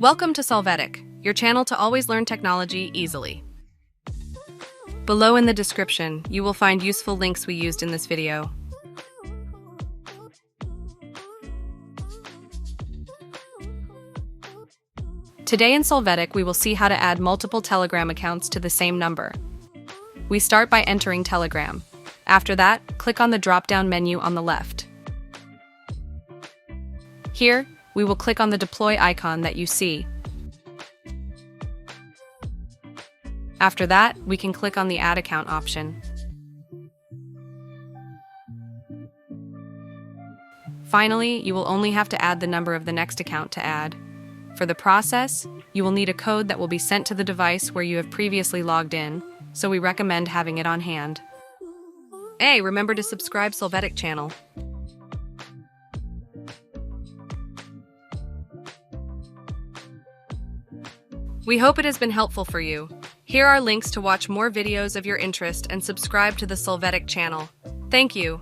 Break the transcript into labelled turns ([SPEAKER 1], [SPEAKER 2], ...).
[SPEAKER 1] Welcome to Solvetic, your channel to always learn technology easily. Below in the description, you will find useful links we used in this video. Today in Solvetic, we will see how to add multiple Telegram accounts to the same number. We start by entering Telegram. After that, click on the drop-down menu on the left. Here, we will click on the deploy icon that you see. After that, we can click on the Add Account option. Finally, you will only have to add the number of the next account to add. For the process, you will need a code that will be sent to the device where you have previously logged in, so we recommend having it on hand. Hey, remember to subscribe Solvetic channel. We hope it has been helpful for you. Here are links to watch more videos of your interest and subscribe to the Solvetic channel. Thank you.